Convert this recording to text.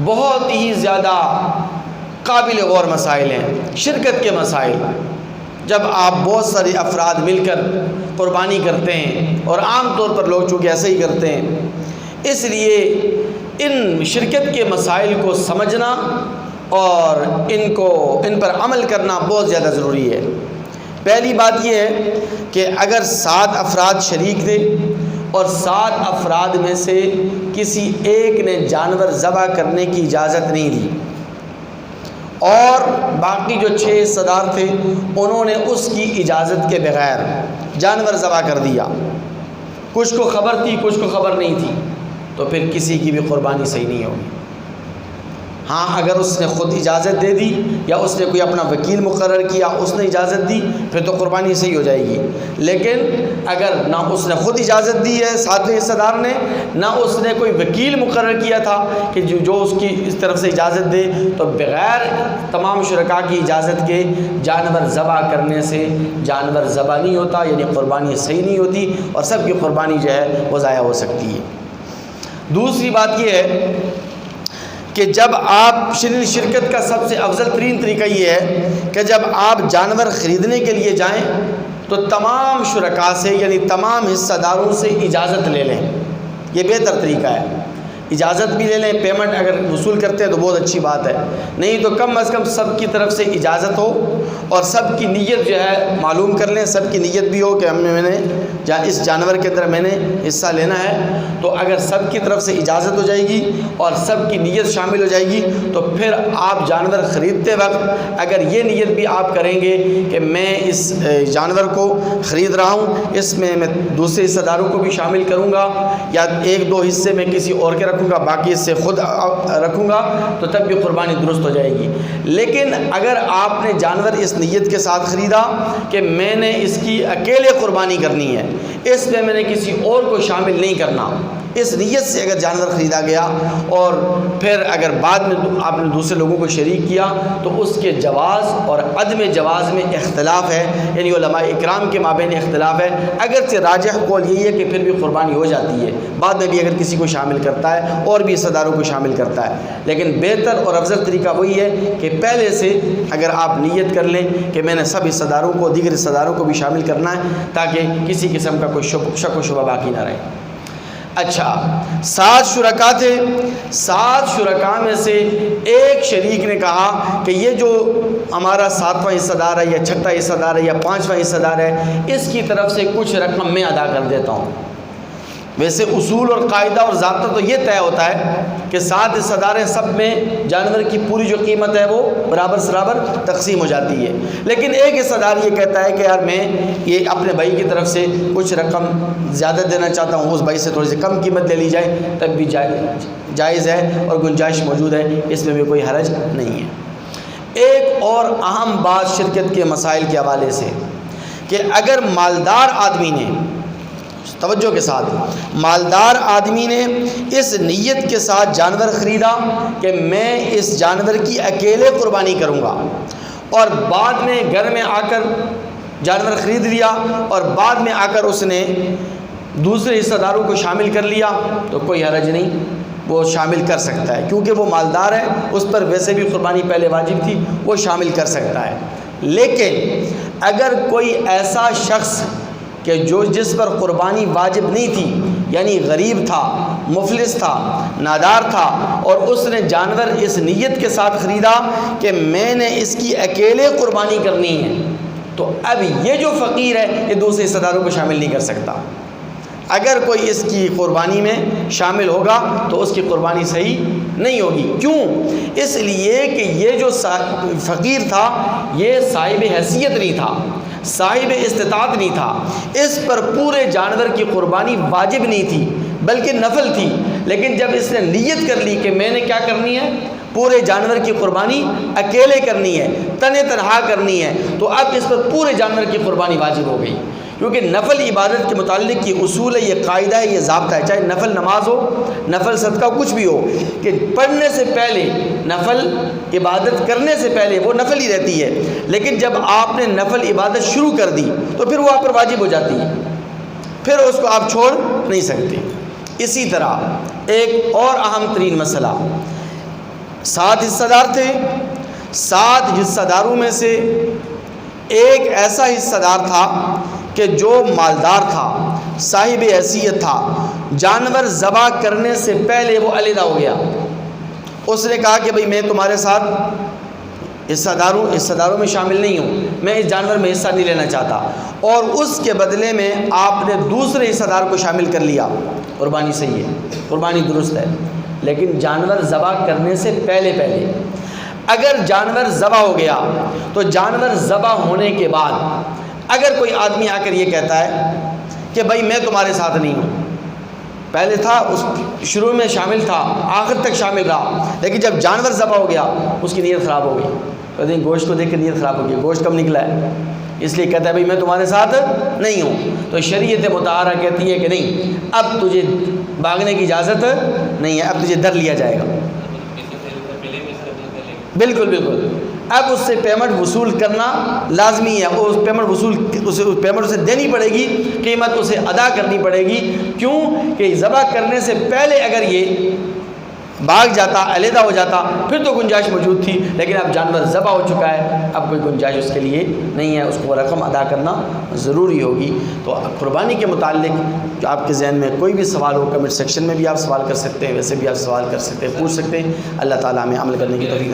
بہت ہی زیادہ قابل غور مسائل ہیں، شرکت کے مسائل۔ جب آپ بہت سارے افراد مل کر قربانی کرتے ہیں، اور عام طور پر لوگ چونکہ ایسے ہی کرتے ہیں، اس لیے ان شرکت کے مسائل کو سمجھنا اور ان پر عمل کرنا بہت زیادہ ضروری ہے۔ پہلی بات یہ ہے کہ اگر 7 افراد شریک تھے اور 7 افراد میں سے کسی ایک نے جانور ذبح کرنے کی اجازت نہیں دی، اور باقی جو 6 حصہ دار تھے انہوں نے اس کی اجازت کے بغیر جانور ذبح کر دیا، کچھ کو خبر تھی کچھ کو خبر نہیں تھی، تو پھر کسی کی بھی قربانی صحیح نہیں ہوگی۔ ہاں، اگر اس نے خود اجازت دے دی یا اس نے کوئی اپنا وکیل مقرر کیا، اس نے اجازت دی، پھر تو قربانی صحیح ہو جائے گی۔ لیکن اگر نہ اس نے خود اجازت دی ہے 7ویں حصہ دار نے، نہ اس نے کوئی وکیل مقرر کیا تھا کہ جو اس کی اس طرف سے اجازت دے، تو بغیر تمام شرکاء کی اجازت کے جانور ذبح کرنے سے جانور ذبح نہیں ہوتا، یعنی قربانی صحیح نہیں ہوتی، اور سب کی قربانی جو ہے وہ ضائع ہو سکتی ہے۔ دوسری بات یہ ہے کہ جب آپ شرکت کا سب سے افضل ترین طریقہ یہ ہے کہ جب آپ جانور خریدنے کے لیے جائیں تو تمام شرکاء سے، یعنی تمام حصہ داروں سے اجازت لے لیں، یہ بہتر طریقہ ہے۔ اجازت بھی لے لیں، پیمنٹ اگر وصول کرتے ہیں تو بہت اچھی بات ہے، نہیں تو کم از کم سب کی طرف سے اجازت ہو، اور سب کی نیت جو ہے معلوم کر لیں، سب کی نیت بھی ہو کہ میں نے اس جانور کے اندر میں نے حصہ لینا ہے۔ تو اگر سب کی طرف سے اجازت ہو جائے گی اور سب کی نیت شامل ہو جائے گی، تو پھر آپ جانور خریدتے وقت اگر یہ نیت بھی آپ کریں گے کہ میں اس جانور کو خرید رہا ہوں، اس میں دوسرے حصہ داروں کو بھی شامل کروں گا، یا 1-2 حصے میں کسی اور کے رکھوں گا، باقی حصے خود رکھوں گا، تو تب بھی قربانی درست ہو جائے گی۔ لیکن اگر آپ نے جانور اس نیت کے ساتھ خریدا کہ میں نے اس کی اکیلے قربانی کرنی ہے، اس میں نے کسی اور کو شامل نہیں کرنا، اس نیت سے اگر جانور خریدا گیا اور پھر اگر بعد میں آپ نے دوسرے لوگوں کو شریک کیا، تو اس کے جواز اور عدم جواز میں اختلاف ہے، یعنی علماء اکرام کے مابین اختلاف ہے۔ اگرچہ راجح قول یہی ہے کہ پھر بھی قربانی ہو جاتی ہے، بعد میں بھی اگر کسی کو شامل کرتا ہے اور بھی حصہ داروں کو شامل کرتا ہے، لیکن بہتر اور افضل طریقہ وہی ہے کہ پہلے سے اگر آپ نیت کر لیں کہ میں نے سب حصہ داروں کو، دیگر حصہ داروں کو بھی شامل کرنا ہے، تاکہ کسی قسم کا کوئی شک و شبہ باقی نہ رہے۔ اچھا، 7 شرکاء تھے، 7 شرکاء میں سے ایک شریک نے کہا کہ یہ جو ہمارا 7واں حصہ دار ہے یا 6واں حصہ دار ہے یا 5واں حصہ دار ہے، اس کی طرف سے کچھ رقم میں ادا کر دیتا ہوں۔ ویسے اصول اور قاعدہ اور ضابطہ تو یہ طے ہوتا ہے کہ 7 حصہ دار ہیں، سب میں جانور کی پوری جو قیمت ہے وہ برابر سرابر تقسیم ہو جاتی ہے، لیکن ایک حصہ دار یہ کہتا ہے کہ یار میں یہ اپنے بھائی کی طرف سے کچھ رقم زیادہ دینا چاہتا ہوں، اس بھائی سے تھوڑی سی کم قیمت لے لی جائے، تب بھی جائز ہے اور گنجائش موجود ہے، اس میں بھی کوئی حرج نہیں ہے۔ ایک اور اہم بات شرکت کے مسائل کے حوالے سے کہ اگر مالدار آدمی نے، توجہ کے ساتھ، مالدار آدمی نے اس نیت کے ساتھ جانور خریدا کہ میں اس جانور کی اکیلے قربانی کروں گا، اور بعد میں گھر میں آ کر جانور خرید لیا اور بعد میں آ کر اس نے دوسرے حصہ داروں کو شامل کر لیا، تو کوئی حرج نہیں، وہ شامل کر سکتا ہے، کیونکہ وہ مالدار ہے، اس پر ویسے بھی قربانی پہلے واجب تھی، وہ شامل کر سکتا ہے۔ لیکن اگر کوئی ایسا شخص کہ جس پر قربانی واجب نہیں تھی، یعنی غریب تھا، مفلس تھا، نادار تھا، اور اس نے جانور اس نیت کے ساتھ خریدا کہ میں نے اس کی اکیلے قربانی کرنی ہے، تو اب یہ جو فقیر ہے یہ دوسرے حصہ داروں کو شامل نہیں کر سکتا۔ اگر کوئی اس کی قربانی میں شامل ہوگا تو اس کی قربانی صحیح نہیں ہوگی۔ کیوں؟ اس لیے کہ یہ جو فقیر تھا یہ صاحب حیثیت نہیں تھا، صاحب استطاعت نہیں تھا، اس پر پورے جانور کی قربانی واجب نہیں تھی بلکہ نفل تھی، لیکن جب اس نے نیت کر لی کہ میں نے کیا کرنی ہے، پورے جانور کی قربانی اکیلے کرنی ہے، تنہا کرنی ہے، تو اب اس پر پورے جانور کی قربانی واجب ہو گئی، کیونکہ نفل عبادت کے متعلق یہ اصول ہے، یہ قاعدہ ہے، یہ ضابطہ ہے، چاہے نفل نماز ہو، نفل صدقہ، کچھ بھی ہو، کہ پڑھنے سے پہلے، نفل عبادت کرنے سے پہلے وہ نفل ہی رہتی ہے، لیکن جب آپ نے نفل عبادت شروع کر دی تو پھر وہ آپ پر واجب ہو جاتی ہے، پھر اس کو آپ چھوڑ نہیں سکتے۔ اسی طرح ایک اور اہم ترین مسئلہ 7 حصہ دار تھے، 7 حصہ داروں میں سے ایک ایسا حصہ دار تھا کہ جو مالدار تھا، صاحب حیثیت تھا، جانور ذبح کرنے سے پہلے وہ علیحدہ ہو گیا۔ اس نے کہا کہ بھئی میں تمہارے ساتھ حصہ داروں میں شامل نہیں ہوں، میں اس جانور میں حصہ نہیں لینا چاہتا، اور اس کے بدلے میں آپ نے دوسرے حصہ دار کو شامل کر لیا۔ قربانی صحیح ہے، قربانی درست ہے، لیکن جانور ذبح کرنے سے پہلے اگر جانور ذبح ہو گیا تو جانور ذبح ہونے کے بعد اگر کوئی آدمی آ کر یہ کہتا ہے کہ بھائی میں تمہارے ساتھ نہیں ہوں، پہلے تھا، اس شروع میں شامل تھا، آخر تک شامل رہا، لیکن جب جانور ذبح ہو گیا اس کی نیت خراب ہو گئی، کہتے ہیں گوشت کو دیکھ کے نیت خراب ہو گئی، گوشت کب نکلا ہے، اس لیے کہتا ہے بھائی میں تمہارے ساتھ نہیں ہوں۔ تو شریعت مطہرہ کہتی ہے کہ نہیں، اب تجھے بھاگنے کی اجازت نہیں ہے، اب تجھے در لیا جائے گا۔ بالکل، اب اس سے پیمنٹ وصول کرنا لازمی ہے، اس پیمنٹ اسے دینی پڑے گی، قیمت اسے ادا کرنی پڑے گی۔ کیوں کہ ذبح کرنے سے پہلے اگر یہ بھاگ جاتا، علیحدہ ہو جاتا، پھر تو گنجائش موجود تھی، لیکن اب جانور ذبح ہو چکا ہے، اب کوئی گنجائش اس کے لیے نہیں ہے، اس کو رقم ادا کرنا ضروری ہوگی۔ تو قربانی کے متعلق جو آپ کے ذہن میں کوئی بھی سوال ہو، کمنٹ سیکشن میں بھی آپ سوال کر سکتے ہیں، ویسے بھی آپ سوال کر سکتے ہیں، پوچھ سکتے ہیں۔ اللہ تعالیٰ ہمیں عمل کرنے کی توفیق